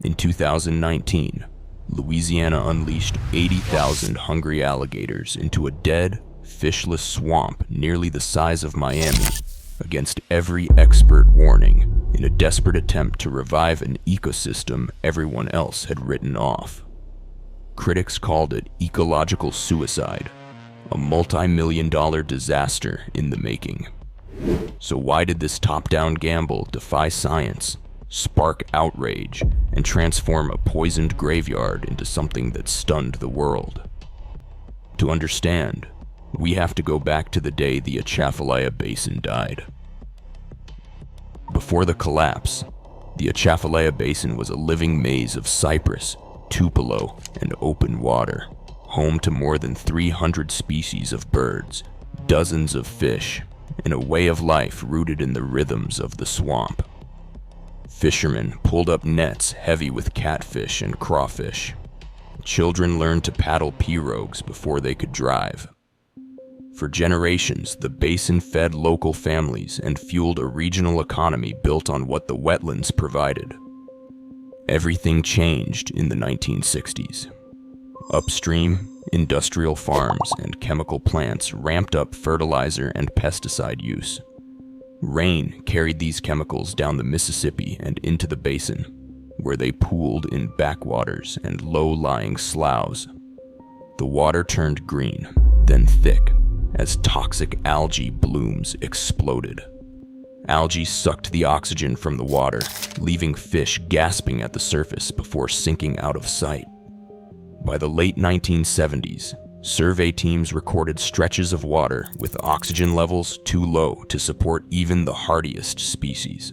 In 2019, Louisiana unleashed 80,000 hungry alligators into a dead, fishless swamp nearly the size of Miami, against every expert warning, in a desperate attempt to revive an ecosystem everyone else had written off. Critics called it ecological suicide, a multi-million-dollar disaster in the making. So why did this top-down gamble defy science, spark outrage, and transform a poisoned graveyard into something that stunned the world? To understand, we have to go back to the day the Atchafalaya Basin died. Before the collapse, the Atchafalaya Basin was a living maze of cypress, tupelo, and open water, home to more than 300 species of birds, dozens of fish, and a way of life rooted in the rhythms of the swamp. Fishermen pulled up nets heavy with catfish and crawfish. Children learned to paddle pirogues before they could drive. For generations, the basin fed local families and fueled a regional economy built on what the wetlands provided. Everything changed in the 1960s. Upstream, industrial farms and chemical plants ramped up fertilizer and pesticide use. Rain carried these chemicals down the Mississippi and into the basin, where they pooled in backwaters and low-lying sloughs. The water turned green, then thick, as toxic algae blooms exploded. Algae sucked the oxygen from the water, leaving fish gasping at the surface before sinking out of sight. By the late 1970s, survey teams recorded stretches of water with oxygen levels too low to support even the hardiest species.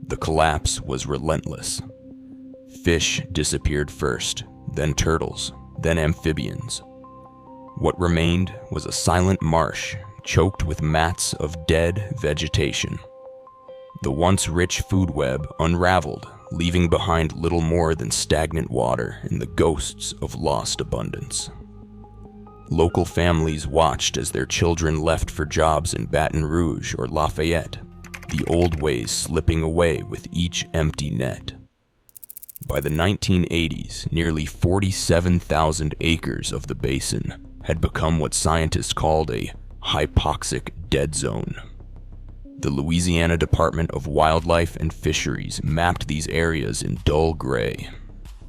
The collapse was relentless. Fish disappeared first, then turtles, then amphibians. What remained was a silent marsh choked with mats of dead vegetation. The once rich food web unraveled, leaving behind little more than stagnant water and the ghosts of lost abundance. Local families watched as their children left for jobs in Baton Rouge or Lafayette, the old ways slipping away with each empty net. By the 1980s, nearly 47,000 acres of the basin had become what scientists called a hypoxic dead zone. The Louisiana Department of Wildlife and Fisheries mapped these areas in dull gray.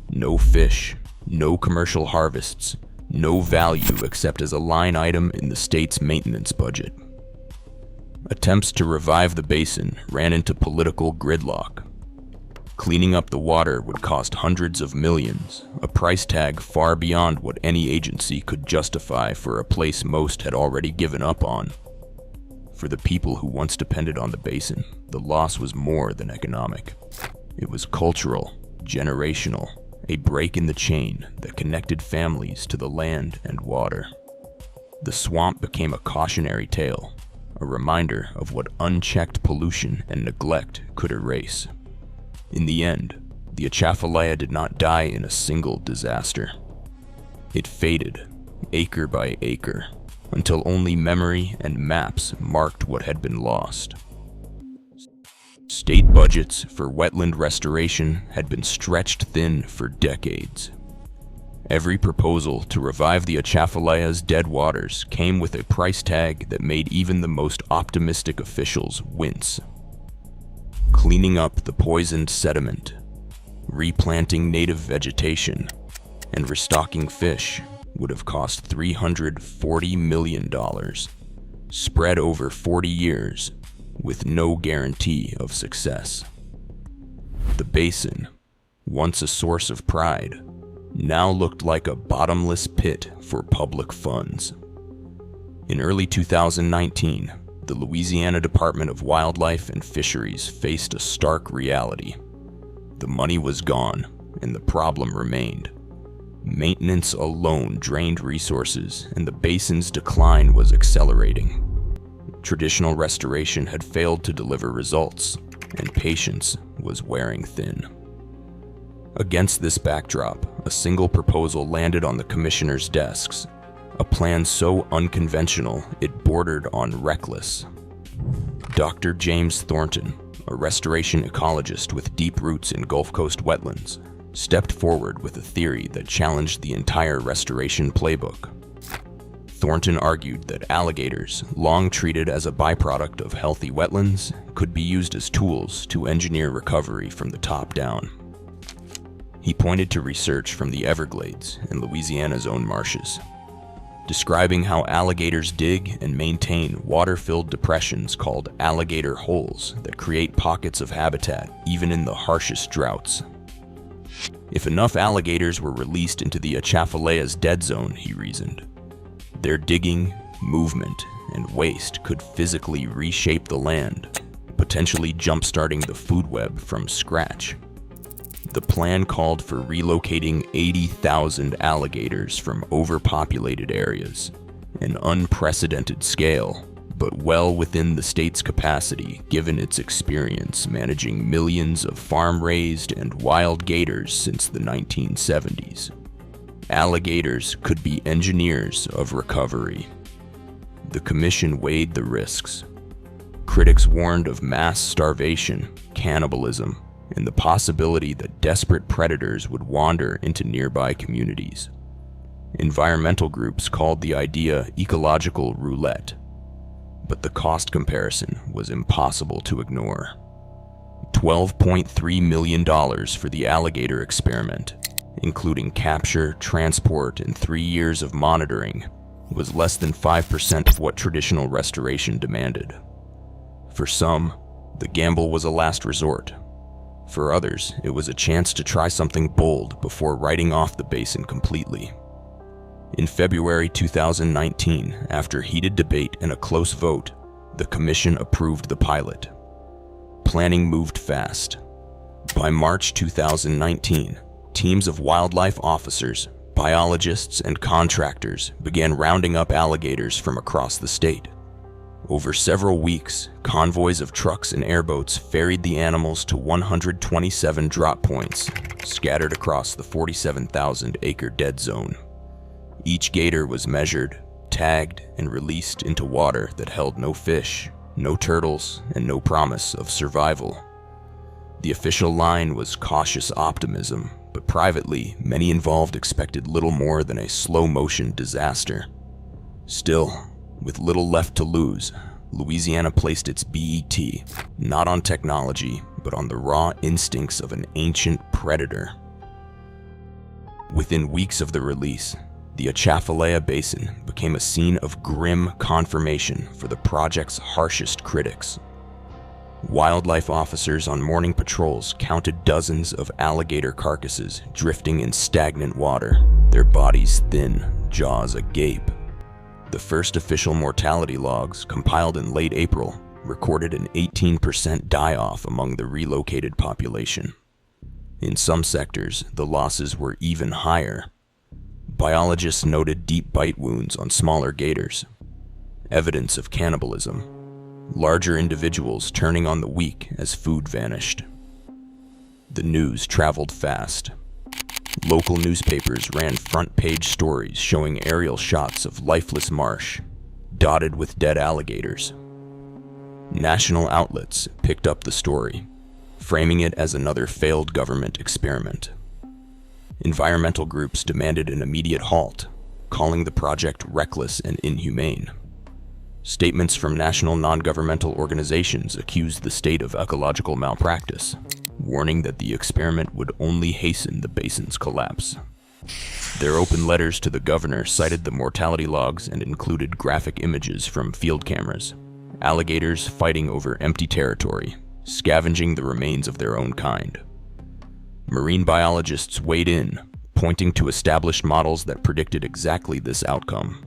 No fish, no commercial harvests, no value except as a line item in the state's maintenance budget. Attempts to revive the basin ran into political gridlock. Cleaning up the water would cost hundreds of millions, a price tag far beyond what any agency could justify for a place most had already given up on. For the people who once depended on the basin, the loss was more than economic. It was cultural, generational, a break in the chain that connected families to the land and water. The swamp became a cautionary tale, a reminder of what unchecked pollution and neglect could erase. In the end, the Atchafalaya did not die in a single disaster. It faded, acre by acre, until only memory and maps marked what had been lost. State budgets for wetland restoration had been stretched thin for decades. Every proposal to revive the Atchafalaya's dead waters came with a price tag that made even the most optimistic officials wince. Cleaning up the poisoned sediment, replanting native vegetation, and restocking fish would have cost $340 million, spread over 40 years, with no guarantee of success. The basin, once a source of pride, now looked like a bottomless pit for public funds. In early 2019, the Louisiana Department of Wildlife and Fisheries faced a stark reality. The money was gone, and the problem remained. Maintenance alone drained resources, and the basin's decline was accelerating. Traditional restoration had failed to deliver results, and patience was wearing thin. Against this backdrop, a single proposal landed on the commissioners' desks, a plan so unconventional it bordered on reckless. Dr. James Thornton, a restoration ecologist with deep roots in Gulf Coast wetlands, stepped forward with a theory that challenged the entire restoration playbook. Thornton argued that alligators, long treated as a byproduct of healthy wetlands, could be used as tools to engineer recovery from the top down. He pointed to research from the Everglades and Louisiana's own marshes, describing how alligators dig and maintain water-filled depressions called alligator holes that create pockets of habitat even in the harshest droughts. If enough alligators were released into the Atchafalaya's dead zone, he reasoned, their digging, movement, and waste could physically reshape the land, potentially jump-starting the food web from scratch. The plan called for relocating 80,000 alligators from overpopulated areas, an unprecedented scale, but well within the state's capacity given its experience managing millions of farm-raised and wild gators since the 1970s. Alligators could be engineers of recovery. The commission weighed the risks. Critics warned of mass starvation, cannibalism, and the possibility that desperate predators would wander into nearby communities. Environmental groups called the idea ecological roulette, but the cost comparison was impossible to ignore. $12.3 million for the alligator experiment, including capture, transport, and 3 years of monitoring, was less than 5% of what traditional restoration demanded. For some, the gamble was a last resort. For others, it was a chance to try something bold before writing off the basin completely. In February 2019, after heated debate and a close vote, the commission approved the pilot. Planning moved fast. By March 2019, teams of wildlife officers, biologists, and contractors began rounding up alligators from across the state. Over several weeks, convoys of trucks and airboats ferried the animals to 127 drop points, scattered across the 47,000-acre dead zone. Each gator was measured, tagged, and released into water that held no fish, no turtles, and no promise of survival. The official line was cautious optimism, but privately, many involved expected little more than a slow-motion disaster. Still, with little left to lose, Louisiana placed its BET not on technology, but on the raw instincts of an ancient predator. Within weeks of the release, the Atchafalaya Basin became a scene of grim confirmation for the project's harshest critics. Wildlife officers on morning patrols counted dozens of alligator carcasses drifting in stagnant water, their bodies thin, jaws agape. The first official mortality logs, compiled in late April, recorded an 18% die-off among the relocated population. In some sectors, the losses were even higher. Biologists noted deep bite wounds on smaller gators, evidence of cannibalism, larger individuals turning on the weak as food vanished. The news traveled fast. Local newspapers ran front-page stories showing aerial shots of lifeless marsh, dotted with dead alligators. National outlets picked up the story, framing it as another failed government experiment. Environmental groups demanded an immediate halt, calling the project reckless and inhumane. Statements from national non-governmental organizations accused the state of ecological malpractice, warning that the experiment would only hasten the basin's collapse. Their open letters to the governor cited the mortality logs and included graphic images from field cameras, alligators fighting over empty territory, scavenging the remains of their own kind. Marine biologists weighed in, pointing to established models that predicted exactly this outcome.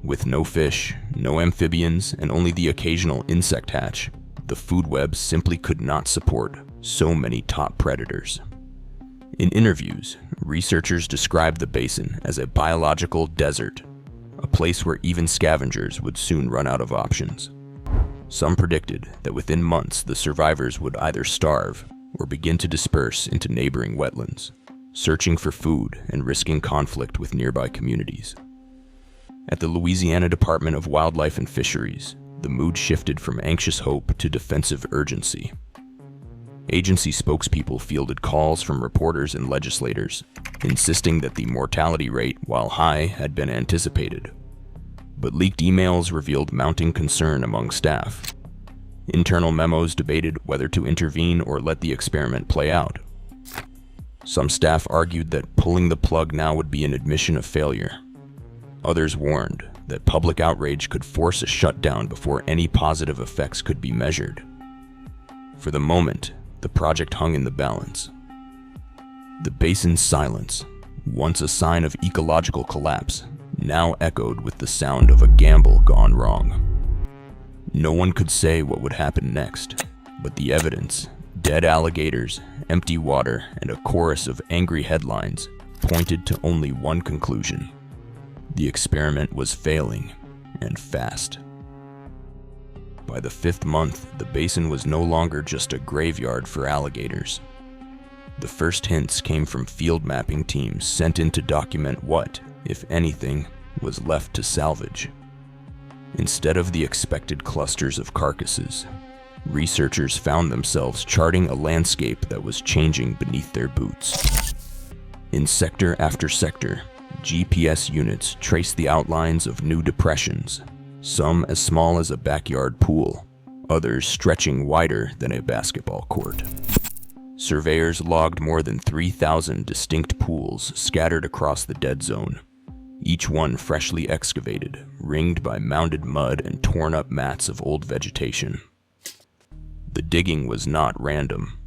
With no fish, no amphibians, and only the occasional insect hatch, the food web simply could not support so many top predators. In interviews, researchers described the basin as a biological desert, a place where even scavengers would soon run out of options. Some predicted that within months the survivors would either starve or begin to disperse into neighboring wetlands, searching for food and risking conflict with nearby communities. At the Louisiana Department of Wildlife and Fisheries, the mood shifted from anxious hope to defensive urgency. Agency spokespeople fielded calls from reporters and legislators, insisting that the mortality rate, while high, had been anticipated. But leaked emails revealed mounting concern among staff. Internal memos debated whether to intervene or let the experiment play out. Some staff argued that pulling the plug now would be an admission of failure. Others warned that public outrage could force a shutdown before any positive effects could be measured. For the moment, the project hung in the balance. The basin's silence, once a sign of ecological collapse, now echoed with the sound of a gamble gone wrong. No one could say what would happen next, but the evidence, dead alligators, empty water, and a chorus of angry headlines pointed to only one conclusion. The experiment was failing, and fast. By the 5th month, the basin was no longer just a graveyard for alligators. The first hints came from field mapping teams sent in to document what, if anything, was left to salvage. Instead of the expected clusters of carcasses, researchers found themselves charting a landscape that was changing beneath their boots. In sector after sector, GPS units traced the outlines of new depressions, some as small as a backyard pool, others stretching wider than a basketball court. Surveyors logged more than 3,000 distinct pools scattered across the dead zone, each one freshly excavated, ringed by mounded mud and torn-up mats of old vegetation. The digging was not random.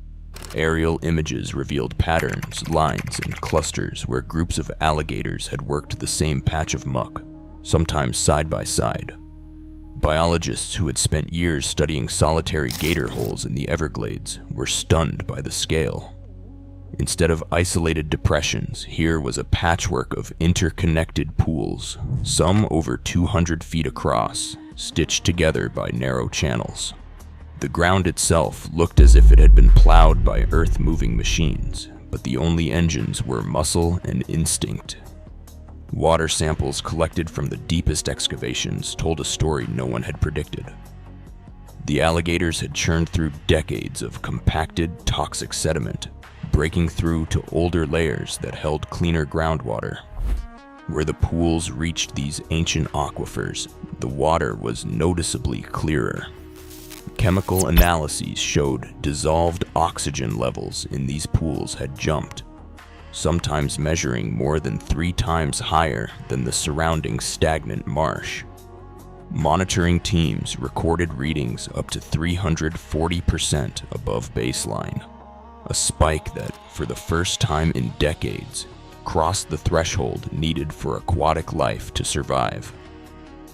Aerial images revealed patterns, lines, and clusters where groups of alligators had worked the same patch of muck, sometimes side by side. Biologists who had spent years studying solitary gator holes in the Everglades were stunned by the scale. Instead of isolated depressions, here was a patchwork of interconnected pools, some over 200 feet across, stitched together by narrow channels. The ground itself looked as if it had been plowed by earth-moving machines, but the only engines were muscle and instinct. Water samples collected from the deepest excavations told a story no one had predicted. The alligators had churned through decades of compacted, toxic sediment, breaking through to older layers that held cleaner groundwater. Where the pools reached these ancient aquifers, the water was noticeably clearer. Chemical analyses showed dissolved oxygen levels in these pools had jumped, sometimes measuring more than 3 times higher than the surrounding stagnant marsh. Monitoring teams recorded readings up to 340% above baseline, a spike that, for the first time in decades, crossed the threshold needed for aquatic life to survive.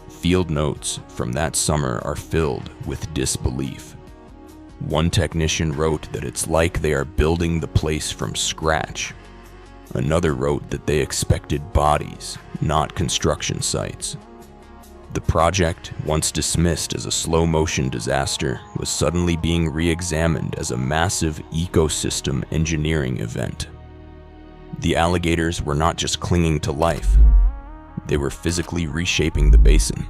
Field notes from that summer are filled with disbelief. One technician wrote that it's like they are building the place from scratch. Another wrote that they expected bodies, not construction sites. The project, once dismissed as a slow-motion disaster, was suddenly being re-examined as a massive ecosystem engineering event. The alligators were not just clinging to life. They were physically reshaping the basin,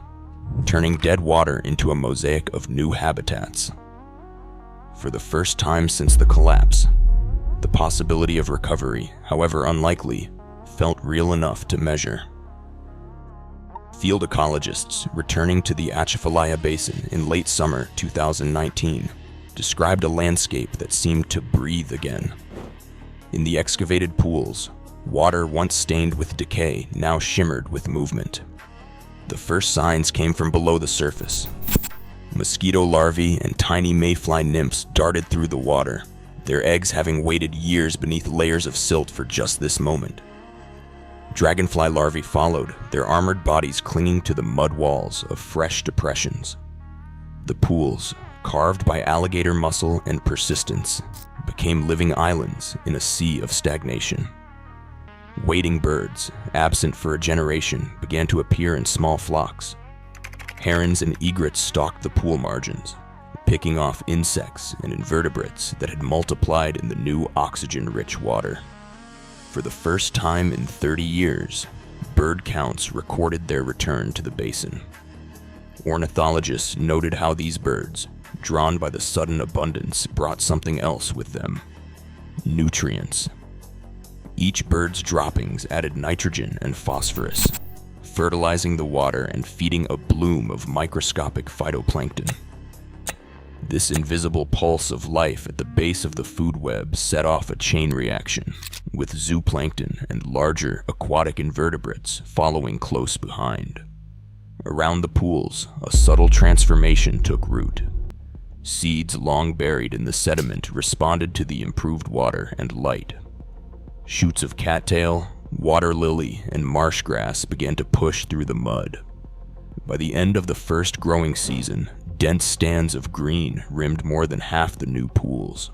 turning dead water into a mosaic of new habitats. For the first time since the collapse, the possibility of recovery, however unlikely, felt real enough to measure. Field ecologists returning to the Atchafalaya Basin in late summer 2019 described a landscape that seemed to breathe again. In the excavated pools, water once stained with decay now shimmered with movement. The first signs came from below the surface. Mosquito larvae and tiny mayfly nymphs darted through the water, their eggs having waited years beneath layers of silt for just this moment. Dragonfly larvae followed, their armored bodies clinging to the mud walls of fresh depressions. The pools, carved by alligator muscle and persistence, became living islands in a sea of stagnation. Wading birds, absent for a generation, began to appear in small flocks. Herons and egrets stalked the pool margins, picking off insects and invertebrates that had multiplied in the new oxygen-rich water. For the first time in 30 years, bird counts recorded their return to the basin. Ornithologists noted how these birds, drawn by the sudden abundance, brought something else with them: nutrients. Each bird's droppings added nitrogen and phosphorus, fertilizing the water and feeding a bloom of microscopic phytoplankton. This invisible pulse of life at the base of the food web set off a chain reaction, with zooplankton and larger aquatic invertebrates following close behind. Around the pools, a subtle transformation took root. Seeds long buried in the sediment responded to the improved water and light. Shoots of cattail, water lily, and marsh grass began to push through the mud. By the end of the first growing season, dense stands of green rimmed more than half the new pools.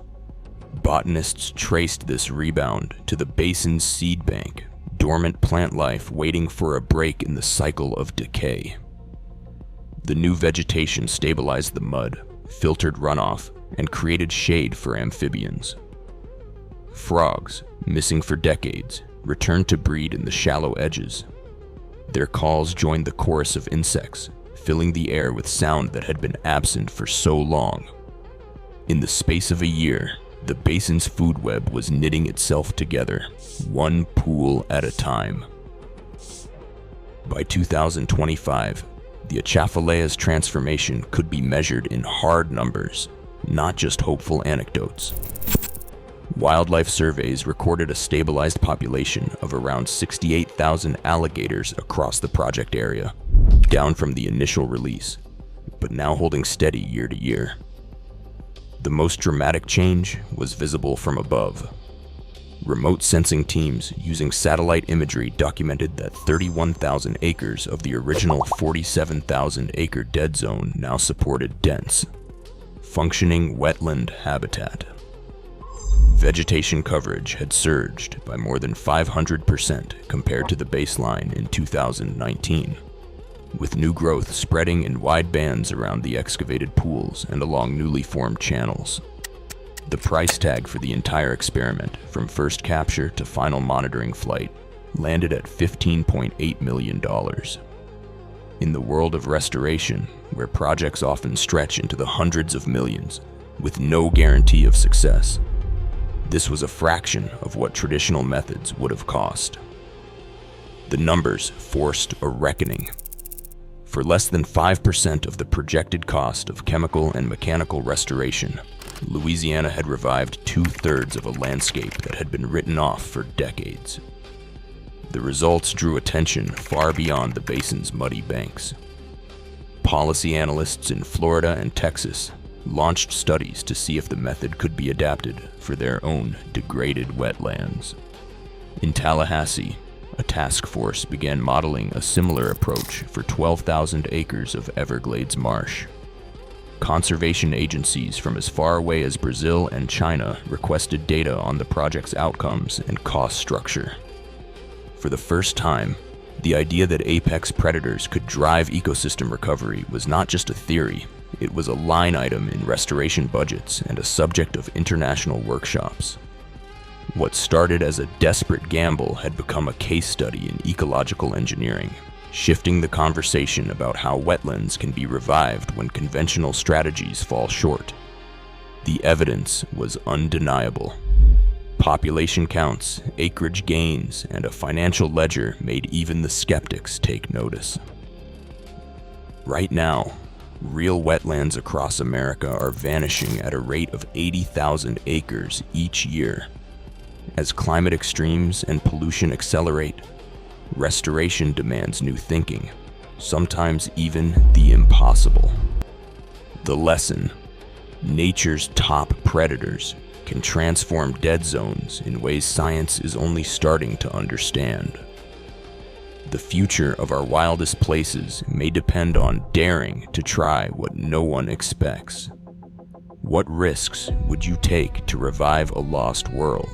Botanists traced this rebound to the basin's seed bank, dormant plant life waiting for a break in the cycle of decay. The new vegetation stabilized the mud, filtered runoff, and created shade for amphibians. Frogs, missing for decades, returned to breed in the shallow edges. Their calls joined the chorus of insects, filling the air with sound that had been absent for so long. In the space of a year, the basin's food web was knitting itself together, one pool at a time. By 2025, the Atchaphalea's transformation could be measured in hard numbers, not just hopeful anecdotes. Wildlife surveys recorded a stabilized population of around 68,000 alligators across the project area, down from the initial release, but now holding steady year to year. The most dramatic change was visible from above. Remote sensing teams using satellite imagery documented that 31,000 acres of the original 47,000 acre dead zone now supported dense, functioning wetland habitat. Vegetation coverage had surged by more than 500% compared to the baseline in 2019, with new growth spreading in wide bands around the excavated pools and along newly formed channels. The price tag for the entire experiment, from first capture to final monitoring flight, landed at $15.8 million. In the world of restoration, where projects often stretch into the hundreds of millions, with no guarantee of success, this was a fraction of what traditional methods would have cost. The numbers forced a reckoning. For less than 5% of the projected cost of chemical and mechanical restoration, Louisiana had revived 2/3 of a landscape that had been written off for decades. The results drew attention far beyond the basin's muddy banks. Policy analysts in Florida and Texas launched studies to see if the method could be adapted for their own degraded wetlands. In Tallahassee, a task force began modeling a similar approach for 12,000 acres of Everglades marsh. Conservation agencies from as far away as Brazil and China requested data on the project's outcomes and cost structure. For the first time, the idea that apex predators could drive ecosystem recovery was not just a theory, it was a line item in restoration budgets and a subject of international workshops. What started as a desperate gamble had become a case study in ecological engineering, shifting the conversation about how wetlands can be revived when conventional strategies fall short. The evidence was undeniable. Population counts, acreage gains, and a financial ledger made even the skeptics take notice. Right now, real wetlands across America are vanishing at a rate of 80,000 acres each year. As climate extremes and pollution accelerate, restoration demands new thinking, sometimes even the impossible. The lesson: nature's top predators can transform dead zones in ways science is only starting to understand. The future of our wildest places may depend on daring to try what no one expects. What risks would you take to revive a lost world?